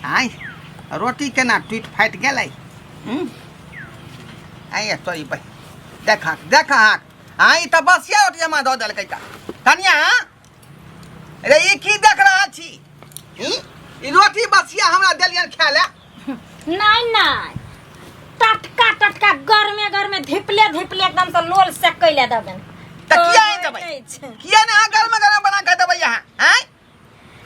आई रोटी केना टूट फाट गेलै आई तोरी भाई देखा देखा आई तो बसिया रोटी जमा दो देलकै का कनिया रे ई की देख रहा छी ई रोटी बसिया हमरा देलियन खाय ले नहीं टटका टटका गरमे गरमे धिपले धिपले एकदम से लोल सेक कैले देबन त किया है देबै किया ना गरम गरम बना के देबै यहां हैं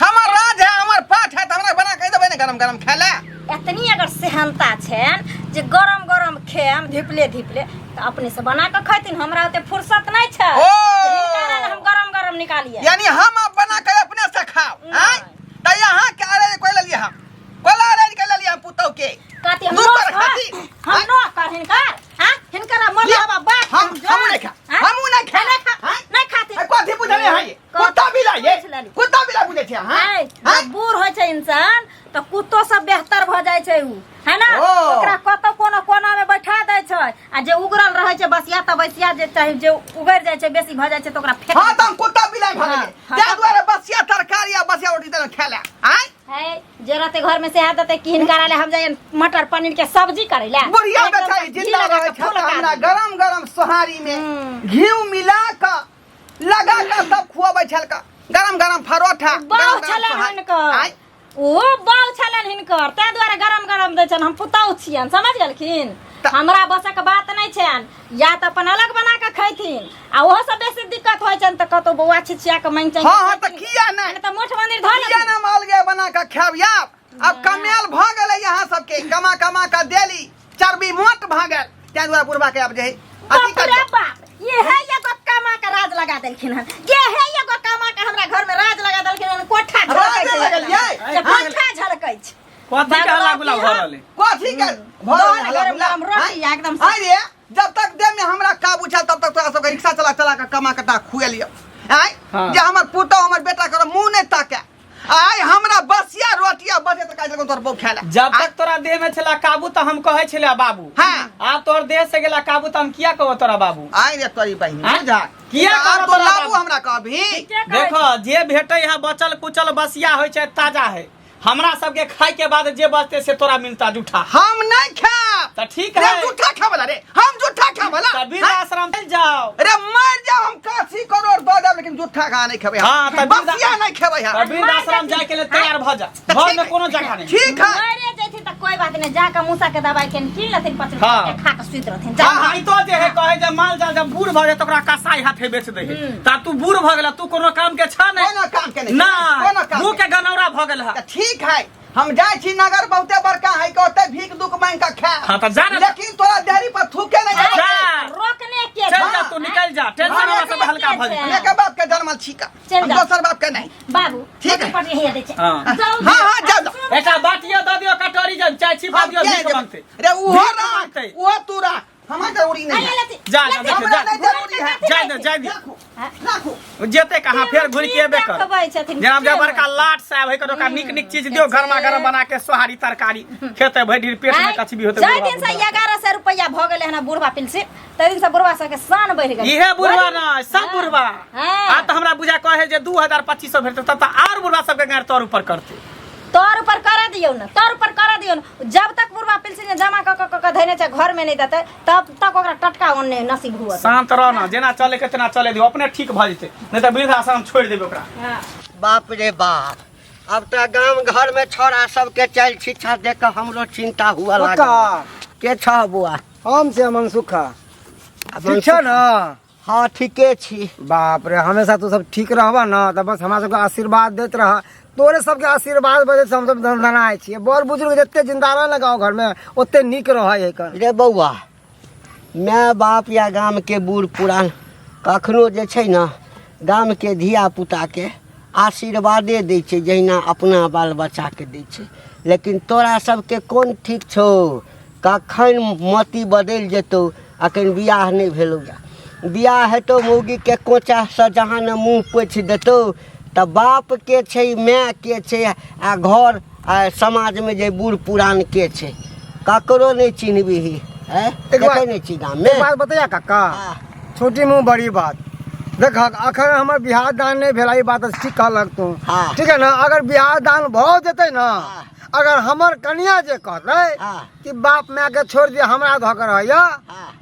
हमर राज है हमर पाठ है त हमरा बना के देबै ना गरम गरम खाय ले इतनी अगर सेहनता छन जे गरम गरम खेम धिपले धिपले तो अपने से बना के खैतिन हमरा ओते फुर्सत नहीं छ हम गरम गरम निकालिए यानी हम अब बना के अपने से खाओ हैं त यहां के अरे कोई ले लिया हम कोला अरे के ले लिया पुतौ के काती हम नो कर हिनकर हां हिनकर मरवा बात हम नहीं खा नहीं खा नहीं खाती कथि बुझले है कुत्ता बिला ये कुत्ता बिला बुझे छै हां बूढ़ होय छै इंसान तो कुत्तो सब बेहतर भ जाय छै उ है ना ओकरा कत कोनो कोना में बैठा दै छै आ जे उगरल रहै छै बसिया त बसिया जे चाहे जे उगर जाय छै बेसी भ जाय छै त ओकरा फेंक हां त कुत्ता बिला भ गेलै जे दुआरे बसिया तरकारी आ बसिया रोटी देन खाय ले हैं है जे रहते घर में से आ देते किन कराले हम जाय मटर पनीर के सब्जी करे ले बढ़िया बेचारी जिंदा रहे छै हमरा गरम गरम सोहारी में घी मिला के लगा के सब खुआबै छलका गरम गरम परोठा बाउ छलन हिनकर ओ बाउ छलन हिनकर ते द्वारा गरम गरम दै छन हम पुताउ छियन समझ गेलखिन हमरा बसक बात नहीं छन या त अपन अलग बना के खैथिन आ ओहो सब बेसी दिक्कत होय छन त कतो बौआ छिछिया के मन चाहिए हां त किया नहीं त मोठ मंदिर धल किया ना माल गे बना के खाबिया अब कमेल भ गेलै यहां सबके कमा कमा के देली चर्बी मोट भ गेल ते द्वारा बुढ़वा के अब जे अथी कर ये है एगो कमा के राज लगा देलखिन हन ये है एगो कमा के हमरा घर में राज लगा देलखिन हन कोठा झलकै छै कोठा झलकै छै कथि के हल्ला गुला भ रहले कथि के भरल हम रोटी एकदम अरे जब तक दे में हमरा काबू छल तब तक तोरा सब रिक्शा चला चला के कमा के ता खुए लियो आय जे हमर पुतो हमर बेटा कर मुंह नहीं ताके आय हमरा बसिया रोटिया बचे त काज तोर बहु खाला जब तक तोरा देह में छला काबू त हम कहै छले बाबू हां आब तोर देह से गेला काबू त हम किया कहब तोरा बाबू आय रे तोरी बहिन बुझा किया कहब तोरा बाबू हमरा कहबी देखो जे भेटै है बचल कुचल बसिया होय छै ताजा है हमरा सब के खाय के बाद जे बचते से तोरा मिलता जूठा हम नहीं खा त ठीक है जूठा खावला रे हम जूठा खावला तभी आश्रम चल जाओ अरे मर जाओ हम 80 करोड़ दे देब लेकिन जूठा खा नहीं खेबै हां त बसिया नहीं खेबै हम तभी आश्रम जाय के लिए तैयार भ जा घर में कोनो जगह नहीं ठीक है मरे जैथि त कोई बात नहीं जाके मूसा के दवाई के किन लथिन 5 रुपया खा के सुइत रहथिन हां ई तो जे है कहे जे माल जाल जब बूढ़ भ जाय त ओकरा कसाई हाथे बेच दे त तू बूढ़ भ गेला तू कोनो काम के छ नहीं कोनो काम के नहीं ना कोनो काम मुंह के गनौरा भ गेल है ठीक है हम जाय छी नगर बहुते बड़का है के ओते भीख दुख मांग के खा हां त जा लेकिन तोरा देहरी पर थूके नहीं जा रोकने के चल जा तू निकल जा टेंशन वाला सब हल्का भ जा एक बात के जन्मल छीका हम दोसर बात के नहीं बाबू ठीक है पर हे दे छै हां हां जाओ बेटा बाटिया द दियो कटोरी जन चाय छिपा दियो भीख मांगते रे वो तूरा हमार जरूरी नहीं जा जा देख जा जरूरी है जा राखो जेते कहां फेर घुर के एबे कर जनाब जे बड़का लाट साहब है कतो का निक निक चीज दियो गरमा गरम बना के सोहारी तरकारी खेते भैढीर पेट में कछ भी होते जाय दिन से 1100 रुपया भ गेले हना बुढ़वा पेंशन तै दिन से बुढ़वा सब के शान बढ़ गेल इहे बुढ़वा ना सब बुढ़वा आ त हमरा बुझा कहे जे 2000-2500 भेटते तब त और बुढ़वा सब के गार तौर ऊपर करते तौर ऊपर करा दियो ना तौर ऊपर करा दियो ना जब तक बुढ़वा पेंशन जमा क धैने छै घर में नहीं देते तब तक ओकरा टटका ओन्ने नसीब हुआ शांत रह ना जेना चले के तना चले दियो अपने ठीक भ जते नहीं त वृद्धाश्रम छोड़ देबे ओकरा बाप रे बाप अब तो गांव घर में छोरा सब के चल शिक्षा देख के हमरो चिंता हुआ लगा के छ बुआ हम से मन सुखा ठीक छ ना हां ठीके छी बाप रे हमेशा तू सब ठीक रहबा ना त बस हमरा सबके आशीर्वाद देत रह तोरे सबके आशीर्वाद वजह से हम सब धनाए छी बड़ बुजुर्ग जत्ते जिंदा रह लगाओ घर में ओत्ते निक रहै है रे बौआ माय बाप या गांव के बूढ़ पुरान कखनो जे छै ना गांव के धिया पुता के आशीर्वादे दै छै जहिना अपना बाल बच्चा के दै छै लेकिन तोरा सबके कोन ठीक छौ कखन मति बदल जेतौ अखन बियाह नहीं भेलौ बियाह हेतौ मौगी के कोचा से जहाँ न मुँह पोछ देतौ त बाप के छै माय के छै आ घर आ समाज में जे बूढ़ पुरान के छै ककरो नहीं चिन्हबिही देखे नहीं छी गाँव में बात बताया काका छोटी मुँह बड़ी बात देख अखन हमर बिहार दान नहीं भेला ई बात ठीक कहलक तू ठीक है ना अगर बिहार दान भ जेते ना अगर हमर कन्या जे कहते हाँ। कि बाप माय के छोड़ दिया हमरा धोकर है हाँ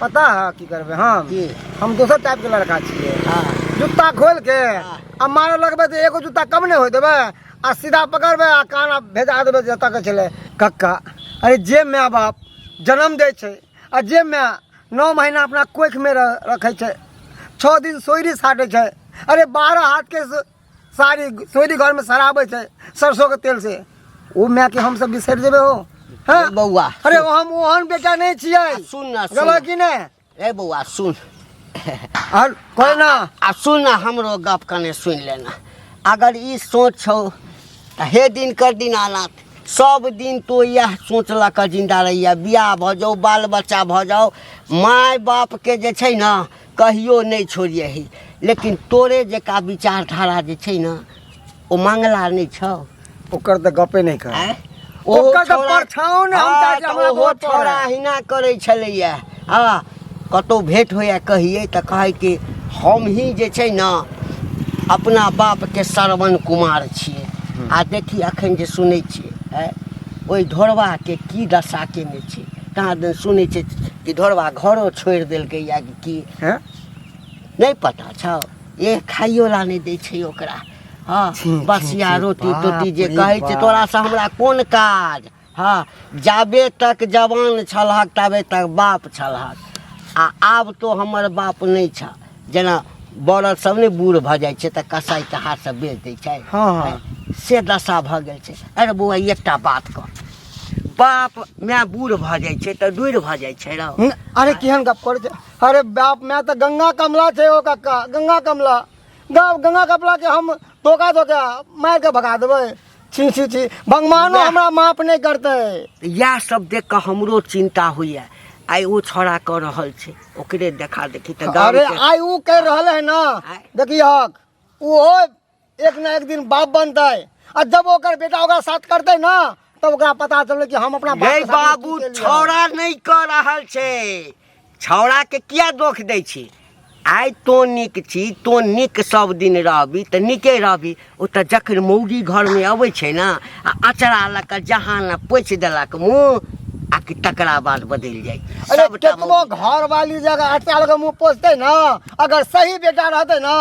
पता है की करबे की? हम दोसर टाइप के लड़का छिए। हाँ जूता खोल के हाँ। आ मारे लगबे तो एगो जूता कम नहीं हो देबे आ सीधा पकड़बे आ कान भेजा देबे जतऽ के चले कक्का। अरे जे माय बाप जन्म दे छे आ जे माय 9 महीना अपना कोख में रखे छे 6 दिन सोयरी साटे छे। अरे 12 हाथ के सारी सोयरी घर में सराबे छे सरसों के तेल से वो माय के हम सब बिसर देबे हो हाँ? बउआ अरे हम ओहन बेटा नहीं छिए। सुन ना गलो कि नहीं ए बउआ सुन और कोई ना आ सुन ना हमरो गप कने सुन लेना। अगर ई सोच छौ त हे दिन कर दीनानाथ सब दिन तो यह सोचला कर जिंदा रहिया बियाह भ जाओ बाल बच्चा भ जाओ माय बाप के जे छै ना कहियो नहीं छोड़िए ही। लेकिन तोरे जेका विचारधारा जे छै ना ओ मंगला नहीं छौ। ओकर त गपे नहीं कर आँय? ओकर त परछाओ ने हम चाहे हाँ, हमरा ओहो बहुत छोड़ा हिना करे छलैया। हाँ कतौ भेंट होइया कहिए त कहे कि हम ही जे छै ना अपना बाप के श्रवण कुमार छिए। आ देखी अखन जे सुनै छिए ओहि ढोरवा के की दशा केने छै। कहाँ दिन सुनै छै कि ढोरवा घरो छोड़ि देलकै या कि हैं नहीं पता छौ ये खाइयो ला नहीं दै छै ओकरा। हाँ बसिया रोटी तोटी जे कहै छै तोरा से हमरा कोन काज। हाँ जाबे तक जवान छलहक ताबे तक बाप छलहक आ आब तो हमर बाप नहीं छ। जेना बड़द सब ने बूढ़ भ जाइ छै त कसाई के हाथ से बेच दै छै। हाँ। से दशा भ गेल छै। अरे बौआ एकटा बात कह बाप माय बूढ़ भ जाइ छै त डूढ़ भ जाइ छै रौ। अरे केहन गप करे छै। अरे बाप मैं तो गंगा कमला छे ओ काका गंगा कमला गंगा कमला के हम धोखा मार के भगा देबे। छी छी छी भगवानो हमरा माफ नहीं करते। यह सब देख के हमरो चिंता होइया। आई वो छोड़ा कर रहल छे ओकरे देखा देखी त गाँव अरे के आई ऊ कह रहले है ना देखिए हक वो एक ना एक दिन बाप बनते और जब ओकर बेटा ओकरा साथ करते ना तब ओकरा पता चले कि हम अपना बाप गई के साथ बाबू की केलियै। छौड़ा नहीं कर रहल छे। छौड़ा के किया दोख दै छी। आई तो निक छी तो निक सब दिन रहबी त निके रहबी। ओ त जखन मौगी घर में अबै छै ना आ अचरा लक जहां न पोछ देलक मुंह आ कि तकरा बाद बदल जाय। अरे केतनो घर वाली जगह अचाल के मुंह पोछते ना अगर सही बेटा रहते ना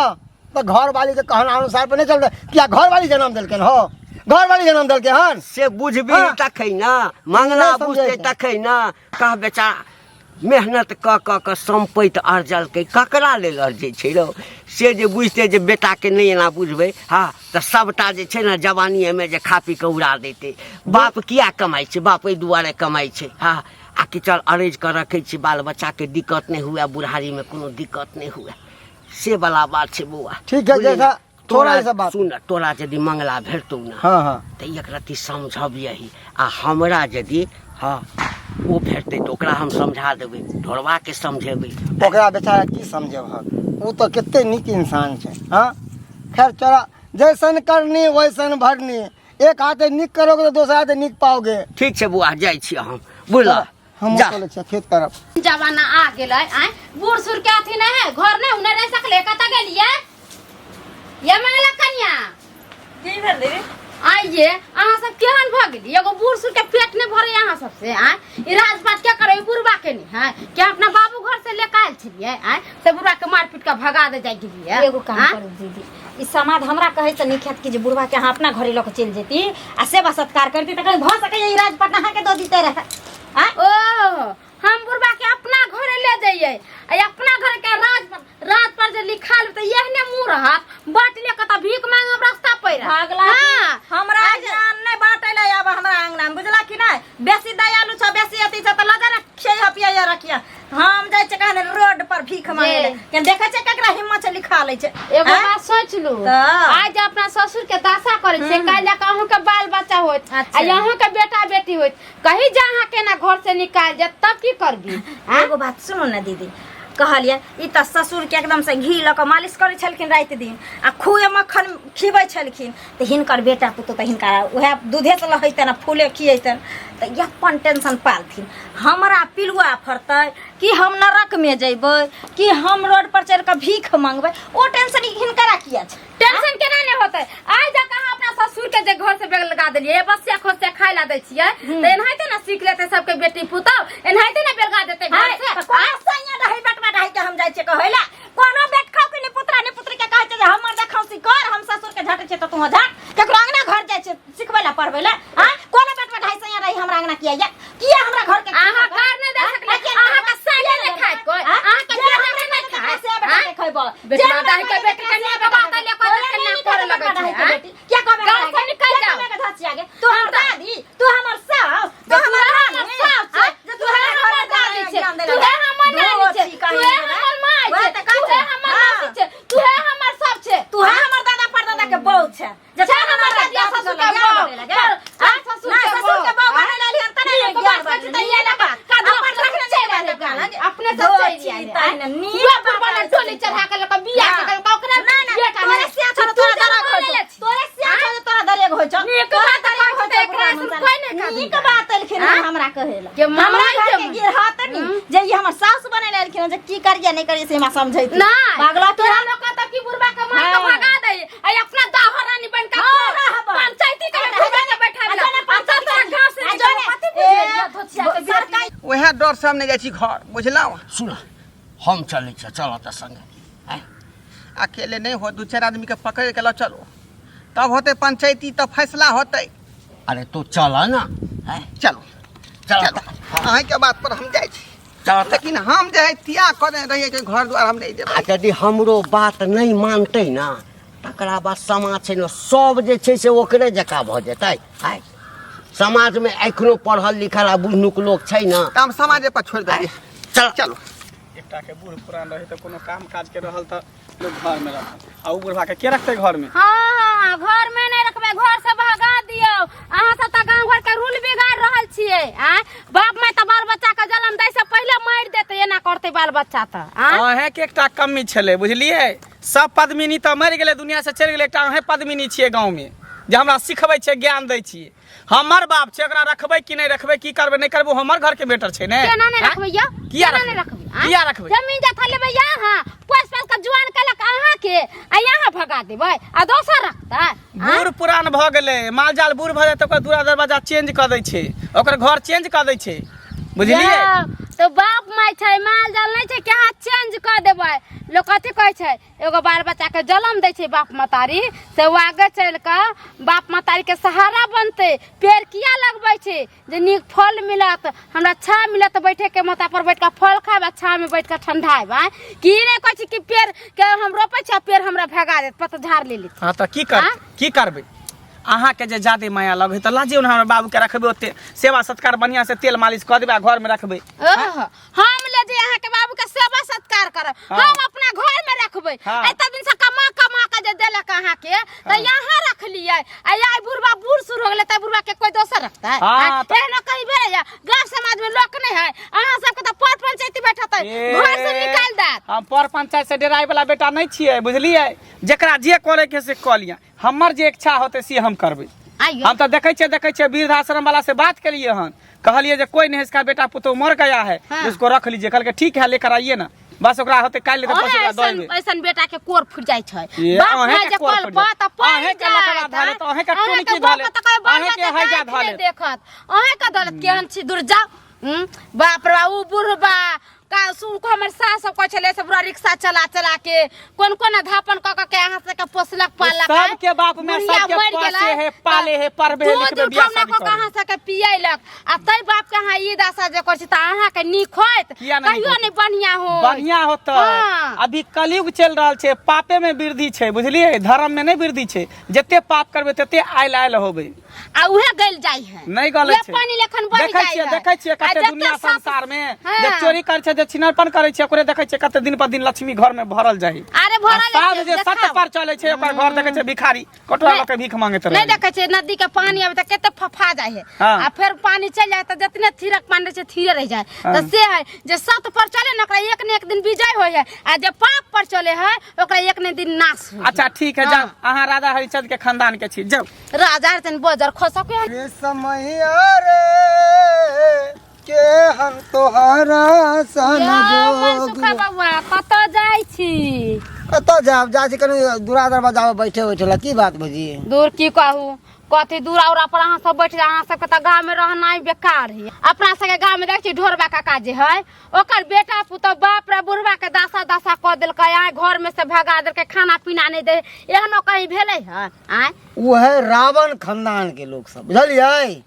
तो घर वाली के कहना अनुसार पर नहीं चलते। क्या घर वाली जन्म दिलके हो घर वाली जन्म दिलके हन से बुझबी हाँ। तखै ना मंगला नहीं समझै बुझते छै। तखै ना कह बेचारा मेहनत क संपैत अर्जल के ककरा लेल अर्जै छै रौ। से जे बुझते जे बेटा के नहीं एना बुझबै हाँ त सबटा जे छै ना जवानी में जे खा पी के उड़ा देते। बाप किया कमाई छै बाप एहि दुआरे कमाई छै हाँ आ कि चल अरेज कर रखे छी बाल बच्चा के दिक्कत नहीं हुए बुढ़ारी में कोनो दिक्कत नहीं हुए से वाला बात छै बौआ। ठीक है बुझली जैसा ना? थोड़ा सा बात सुन तोरा यदि मंगला भेटतौ ना हाँ हाँ त एक रत्ती समझब यही आ हमरा यदि हाँ वो भेटतै तो ओकरा हम समझा देबै ढोरवा के समझेबै। ओकरा बेचारा की समझे हक वो तो कितने निक इंसान छे। हाँ खैर चला जैसन करनी वैसन भरनी एक हाथे निक करोगे तो दूसरा हाथे निक पाओगे। ठीक छै बुआ जाइ छी हम बुझल हम जा चले छियै खेत तरफ। जमाना आ गेलै आय बूढ़ सूढ़ के अथी नहीं है घर नहीं उन्हें रह सकले कत गेलिए ये मंगला कन्या की भेल रे आइए अहाँ सब केहन भ गेली एगो बूढ़ सूढ़ के पेट नहीं भरे अहाँ सब से आय ई राजपाट के करे बुढ़बा के नहीं है क्या अपना बाबू घर से लेके आयल छलिए आय से बुढ़बा के मार पीट के भगा दे जाय गेलिए। एगो काम कर दीदी ई समाज हमरा कहे से निखत कि जे बुढ़वा के अहाँ अपना घरे ल के चल जेती आ सेवा सत्कार करती त कहीं भ सके ई राजपाट अहाँ के दो दीते रहे। ओ हम बुढ़बा के अपना घरे ले जाइए अपना घर के राज पर जे लिखाल त यहने मुंह रहत बाट ले के त भीख मांगब रास्ता पर भागला हमरा जान नहीं बाटले अब हमरा अंगना में बुझला कि नहीं बेसी दयालु छ बेसी अति छ त लजा ना खेय पिया रखिया हम जाय छ कहने रोड पर भीख मांगे के देखे छ केकरा हिम्मत से लिखा ले छ। एगो बात सोच लू आज अपना ससुर के दशा करे छे काल जा कहूं के बाल बच्चा होत आ यहां के बेटा बेटी होत कहीं जहां के ना घर से निकाल जा तब की करबी। एगो बात सुनो ना दीदी कहलिए ई त ससुर के एकदम से घी ल के मालिश करे छलखिन रात दिन आ खुए मक्खन खिबै छलखिन त हिनकर बेटा पुतो त हिनका उहे दूधे से लहैतन आ फूले खियैतन त तो अपन टेंशन पालथिन हमरा पिलुआ फरतै कि हम नरक में जइबै कि हम रोड पर चढ़ के भीख मांगबै ओ टेंशन हिनकरा किया छै टेंशन केना नहीं होतै आइ जक अहाँ अपना ससुर के जे घर से बेग लगा देलिए बसिया खोसिया खाइ ला दै छियै त एनाहिते ना सीख लेतै सबके बेटी पुतौ एनाहिते ना बेलगा देतै घर से कोना सैया रहै बेटवा रहै के हम जाइ छै कहै ला कोनो बेट खाउ कि नहीं पुत्रा नहीं पुत्री के कहै छै जे हमर देखौ सिकर हम ससुर के झटै छै त तू झट केकरो अंगना घर जाइ छै सिखबै ला पढ़बै ला हां कोनो बेटवा रहै सैया रहै हमरा अंगना किया हमरा घर के अहाँ घर नहीं दे सकले अहाँ के साले ने खाइत कोइ अहाँ के बेटा नहीं खाइ से बेटा के खइबो बेटा दाई के बेटी के नहीं बाबा त ले कोइ के ना करे लगै छै क्या कहबे गांव से निकल जाओ तू हमर दादी तू हमर सास तू हमर सास तू है हमर दादी छै तू है हमर नानी छै तू है हमर माय छै तू है हमर मौसी छै तू है हमर सब छै तू है हमर दादा परदादा के बहू छै जे हमर दादी ससुर के बहू हां ससुर के बहू बने लेली हम तने के बात छै त ये ना बात का अपन रखने छै अपने सब चाहिए ताने नी पर बने टोली चढ़ा के लक बिया के ओकरा बेटा तोरे से छोड़ तोरा दरक हो तोरे से छोड़ तोरा दरेग हो छ नीक बात कहै छै एकरा से कोइ नहीं खाती नीक बात एलखिन हमरा कहेला के हमरा घर के गिर हाथ नी जे ये हमर सास बने लेलखिन जे की करिए नहीं करिए से हमरा समझैती नहीं पागला तो हम लोग कहता कि बुढ़वा के मार के भगा दे आई अपना दाहो रानी बन के पंचायती के घुमा के बैठा ला पंचायत के घाव से सरकार वह डर से हम नहीं जाइ छी घर बुझलौ सुन हम चलै छ चल त संगे अकेले नहीं हो दू चार आदमी के पकड़ के लो चलो तब होते पंचायती तब फैसला होते अरे तू चल ना चलो चल अहीं के बात पर हम जाइ छी चल लेकिन हम जे है तिया करे रहिए के घर द्वार हम नहीं देबै यदि हमरो बात नहीं मानतै ना तकरा बाद समाज छै न सब जे छै से ओकरे जका भ जेतै समाज में एखनो पढ़ल लिखल आ बुझनुक लोग छै ना हम समाजे पर छोड़ देलिए चल चलो एकटा के बूढ़ पुरान रहे तो कोनो काम काज के रहल त लोग घर में रहल आ उ बुढ़वा के रखते घर में हां घर में नहीं रखबे घर से भगा दियो अहाँ सब त गांव घर के रूल बिगाड़ रहल छिए बाप माय त बाल बच्चा के जन्म दै से पहले मार देते एना करते बाल बच्चा त अहे के एकटा कमी छले बुझलिए सब पद्मिनी त मर गेले दुनिया से चल गेले एकटा अहे पद्मिनी छिए गांव में जे हमरा सिखबै छै ज्ञान दै छिए हमर बाप छै एकरा रखबै कि नहीं रखबै की करबै नहीं करबै हमर घर के बेटर छै ने केना नहीं रखबै या किया नहीं रखबै किया रखबै जमीन जथा लेबै यहाँ पोस पास के जुआन कलक अहाँ के आ यहाँ भगा देबै आ दोसर रखतै बूढ़ पुरान भ गेले माल जाल बूढ़ भ जाय त ओकर दूरा दरवाजा चेंज क दै छै ओकर घर चेंज क दै छै बुझलिए तो बाप माय छै माल जाल नहीं छै के हाथ चेंज क देबै लोग कथि कहै छै एगो बाल बच्चा के जन्म दै छै बाप मतारी से वो आगे चल के बाप मतारी के सहारा बनते पेड़ किया लगबै छै जे नीक फल मिलत हमरा छा मिलत बैठे के माथा पर बैठ के फल खाब छा में बैठ के ठंडाब की नहीं कहै छै कि पेड़ के हम रोपै छै पेड़ हमरा भगा देत पतझड़ ले लेत हां त की करबै अहाँ के जे ज्यादा माया लगे त लाजियो न हमर बाबू के रखबे ओते सेवा सत्कार बढ़िया से तेल मालिश क देबा घर में रखबे हम ले जे अहाँ के बाबू के सेवा सत्कार करब हम अपना घर में रखबै एत दिन से कमा के जे देलक अहाँ के त यहाँ रख लियै आ याय बुढ़वा बूढ़ शुरू हो गेलै त बुढ़वा के कोई दोसर रखतै एहनो कहीं भेलै या गांव समाज में लोक नहीं है अहाँ सब के त पर पंचायती बैठतै घर से निकाल देत हम पर पंचायत से डराई वाला बेटा नहीं छिए बुझलिए जेकरा जे करे के से क लिया हमर जे इच्छा होते से हम करबै हम तो देखे छे वृद्धाश्रम वाला से बात करिए हन कहलिए जे कोई नहीं इसका बेटा पुतो मर गया है उसको रख लीजिए कल के ठीक है लेकर आइए ना बस ओकरा होते काल के पैसा दऽ देबै ऐसन बेटा के कोर फुट जाय छै बाप माय जे कल बात अहे के लखड़ा धाले त अहे के टोनी की धाले अहे के हैजा धाले देखत अहे का दौलत केहन छी दूर जाओ बाप रे उ बुढ़बा का सुन को हमर सास सब कहले से पूरा रिक्शा चला के कोन धापन के अहाँ से के पोसलक पालक सब के बाप में सब के पोसे है पाले है परबे है लिखबे बियाह शादी कर अहाँ से के पियलक आ तै बाप के अहाँ ई दासा जे कहै छी त अहाँ के नीक होत कहियो नहीं बढ़िया होत अभी कलयुग चल रहल छै पापे में वृद्धि छै बुझलिए धर्म में नहीं वृद्धि छै जते पाप करबे तते आइल होबे आ उहे गल जाई है नहीं गले छै पानी लेखन बढ़ जाई है देखै छियै कते दुनिया संसार में जे चोरी कर छै जे छिनरपन करे छै ओकरे देखै छियै कते दिन पर दिन लक्ष्मी घर में भरल जाई अरे भरल साल जे सत पर चले छै ओकर घर देखै छै भिखारी कटोरा ल के भीख मांगैत रहे नहीं देखै छै नदी के पानी आबे त कते फफा जाय है आ फिर पानी चल जाए त जतने थीरक पानी छै थीरे रह जाए त से है जे सत पर चले न ओकरा एक न एक दिन विजय होय है आ जे पाप पर चले है ओकरा एक न दिन नाश होय अच्छा ठीक है जाओ अहाँ राजा हरिचंद के खानदान के छी जाओ राजा हरिचंद बजर खसक रे समैया रे के हम तोहरा सन सुखा बाबा कतऽ जाइ छी कतऽ जाब जा छी कनी दूरा दरवाजा बैठे बैठे की बात भजी दूर की कहू कथी दूरा उरा पर अहाँ सब बैठ अहाँ सबके तऽ गाँव में रहनाइ बेकार है अपना सबके गाँव में देख छी ढोरबा काका जे है ओकर बेटा पुतौ बाप रे बुढ़बा के दासा दासा कऽ देलकै आइ घर में से भगा देलकै खाना पीना नहीं दे एहनो कहीं भेलै है आइ वो है रावण खानदान के लोग सब बुझलिए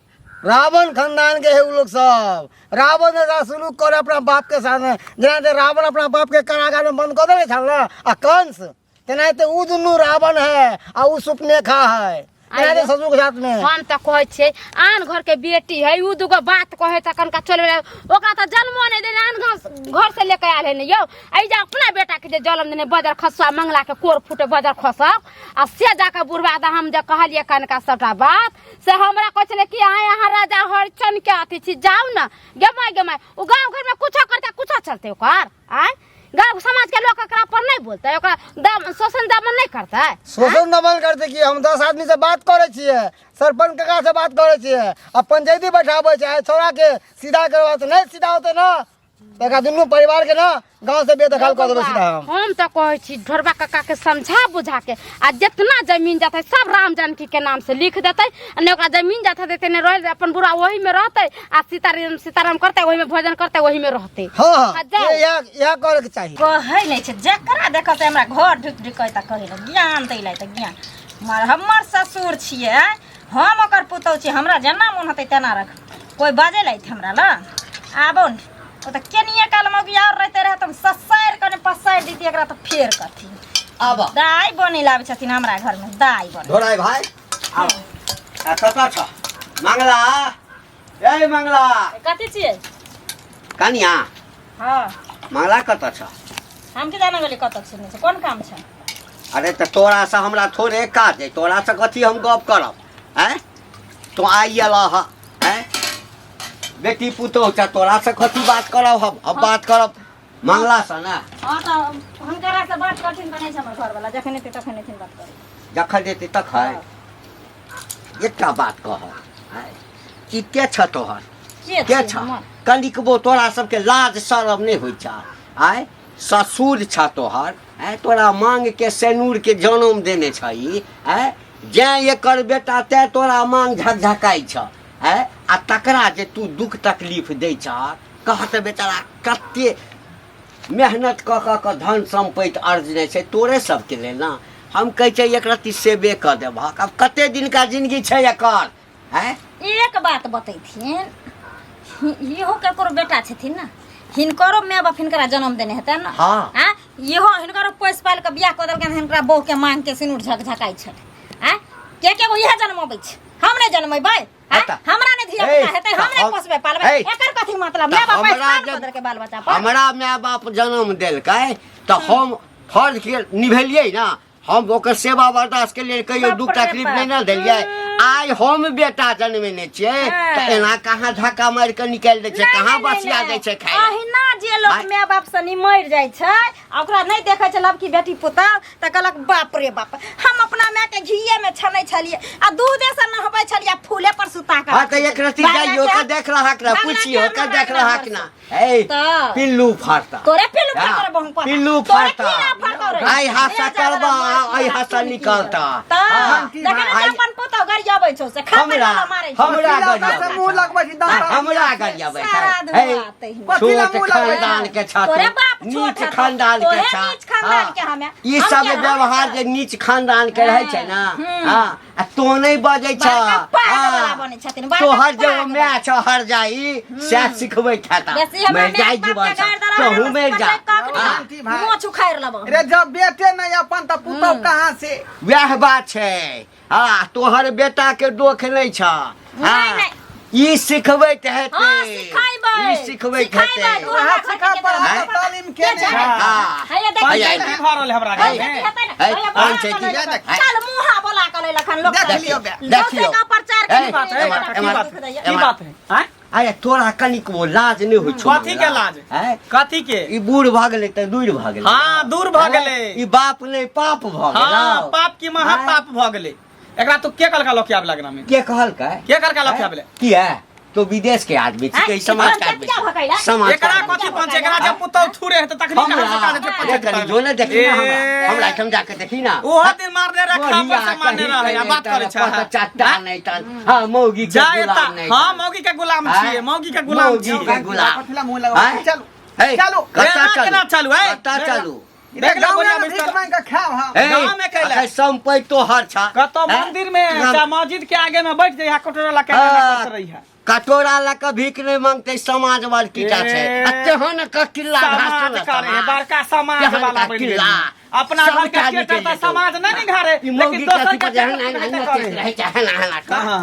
रावण खानदान के है वो लोग सब रावण ऐसा सुलूक करे अपना बाप के साथ जेना रावण अपना बाप के कारागार में बंद कर देने छल ना आ कंस तेनाहिते उ दुनू रावण है आ उ सुपनेखा है ससुर के साथ में हम तो कहै छियै आन घर के बेटी है उ दुगो बात कहै त कनका चले ओकरा त जन्मो नहीं देने आन घर से लेके आयल है ने यौ आई जा अपना बेटा के जे जन्म देने बदर खसवा मंगला के कोर फूटे बदर खसक आ से जाके बुढ़वा दा हम जे कहलिए कनका सबटा बात से हमरा कहै छले कि आय अहाँ राजा हरिचंद के अथी छी जाऊ ना गमाय गमाय उ गांव घर में कुछ करते कुछ चलते ओकर आय गाँव समाज के लोग एकरा पर नहीं बोलते ओकरा शोषण दमन नहीं करते शोषण दमन करते कि हम 10 आदमी से बात करे छिए सरपंच काका से बात करे छिए आ पंचायती बैठाबे छै छोरा के सीधा करवा तो नहीं सीधा होते ना देखा दुनू परिवार के ना गांव से बेदखल कर देबे सीधा हम तो कहै छी ढोरबा काका के समझा बुझा के आ जितना जमीन जाते सब राम जानकी के नाम से लिख देते ने ओकरा जमीन जाते देते ने रह अपन बुढ़ा वही में रहते आ सीताराम करते वही में भोजन करते वही में रहते हां यह करे के चाहिए कहै नहीं छै जेकरा देखत हमरा घर ढुक ढुकै त कहै ल ज्ञान दै लै त ज्ञान हमर ससुर छियै हम ओकर पुतौ छी हमरा जेना मन होतै तेना रख कोई बाजे लै हमरा ल आबो न ओ त केनिए काल मौगी और रहते रहे त ससार कने पसार दीती एकरा त फेर कथी आब दाई बनी लाबै छथिन हमरा घर में दाई बन ढोराई भाई आब आ कतऽ छ मंगला ए मंगला कथी छियै कनिया हां मंगला कतऽ छ हम के जाना गेली कतऽ छै से कोन काम छै अरे त तोरा से हमरा थोड़े काज है तोरा से कथी हम गप करब हैं तो आई अला हैं बेटी पुतौ छ तोरा से कथी बात करब हम बात करब मंगला से ना हां त हुनकरा से बात करथिन त नहीं छै हमर घर वाला जखन एते तखन एथिन बात करे जखन देते तक है एकटा बात कह कि के छ तोहर के छ कनिकबो तोरा सबके लाज शरम नहीं होइ छ आय ससुर छ तोहर आय तोरा मांग के सेनूर के जन्म देने छई आय जे एकर बेटा ते तोरा मांग झकझकाई छ आय आ तकरा जे तू दुख तकलीफ दै छ कहत बेचारा कते मेहनत क धन संपत्ति अर्जने छै तोरे सबके लेल ना हम कहै छै एक रत्ती सेबे क देबहक अब कते दिन का जिंदगी छै एकर हैं एक बात बतैथिन इहो केकरो बेटा छथिन ना हिनकरो माय बाप हिनकरा जन्म देने हेतै ना हां इहो हिनकरो पोस पाल के बियाह क देलकन हिनकरा बहू के मांग के सिनुर झकझकाई छै हैं के वो इहे जन्मबै छै हम नहीं जन्मबै हमरा ने धिया पुता हेतै हम नहीं पोसबे पालबे एकर कथी मतलब माय बाप पैसा दे के बाल बच्चा पर हमरा माय बाप जन्म देलकै त हम फर्ज के निभेलियै ना हम ओकर सेवा बर्दाश्त के लिए कहियो दुख तकलीफ नहीं ना देलियै आइ हम बेटा जन्मेने छियै त एना कहाँ धक्का मार के निकाल दै छै कहाँ बसिया दै छै खाय अहिना जे लोग माय बाप से निमर जाय छै ओकरा नहीं देखै छै लबकी बेटी पुता त कहलक बाप रे बाप हम अपना माय के घीये में छनै छलिए आ दूधे से नहबै छलिए फूले पर सुता के हां त एक रति जाइयो के देख रहक ना पूछियो के देख रहक ना ए पिल्लू फाड़ता तोरे पिल्लू फाड़ बहु पर पिल्लू फाड़ता आई हासा करबा आई हासा निकलता देखन अपन पुता गरियाबै छौ से हमरा गरियाबै से मुंह लगबै छी हमरा गरियाबै हे छोट खानदान के छात्र नीच खानदान के छात्र ई सब व्यवहार जे नीच खानदान के रहै छै ना हां आ तो नहीं बजै छ तोहर जो मैं छ हर जाई से सिखबै खाता मैं जाई जीवन तोहू में जा मुंह छुखाइर लब रे जब बेटे नहीं अपन त पुतौ कहां से वह बात छै हां तोहर बेटा के दोख नहीं छ हां ई सिखबैत हेतै ई सिखबैत हेतै वह सिखा पर तालीम केने है पंचायती भरल हमरा घर में पंचायती चल मुहा बोला कले लखन लोग देखियो का प्रचार की बात है की बात है हैं अरे तोरा कनिक वो लाज नहीं होइ छौ कथी के लाज हैं कथी के ई बूढ़ भ गेलै त दूर भ गेलै हां दूर भ गेलै ई बाप नहीं पाप भ गेलै हां पाप की महापाप भ गेलै एकरा तो के कहलका लोकिया लगना में के कहलकै के कहलका लोकिया बेले की है तो विदेश के आदमी छी कई समाज का आदमी क्या भकैला? समाज का एकरा आदमी। कथी पंच एकरा जब पुतौ थुरे है त तखनी कहां सका दे हमरा कनी जो ने देखी ना हमरा हम जाके देखी ना ओहो दिन मारने रखा पर सामान रहे बात करे छ चाटा नहीं त हां मौगी के जाए गुलाम नहीं हां मौगी के गुलाम छिए मौगी के गुलाम मौगी छिए के गुलाम पठला मुंह लगा चलो हे चलो कता केना चालू है कता चालू देख लो बढ़िया भीख बिस्तर मांग के खाओ हम गांव में कैला संपै तो हर छ कतो मंदिर में या मस्जिद के आगे में बैठ जाई कटोरा ला के करत रही है कटोरा ला के भीख नहीं मांगते समाजवाद कीटा छै अतेहन का किल्ला समाज करे बड़का समाज वाला बन गेल अपना घर के केटा त समाज नहीं निघारे लेकिन दोसर के रहे चाहे ना हां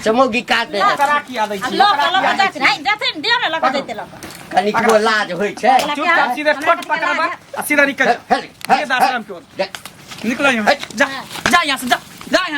समोगी काट दे करा की आदै छी लोक जात नहीं जाते दियो ने लगा देते लोक कनी को लाज होय छै चुपचाप सीधे ठोट पकड़बा आ सीधा निकल ये दासराम की ओर निकलो यहां जा जा यहां से जा जा यहां से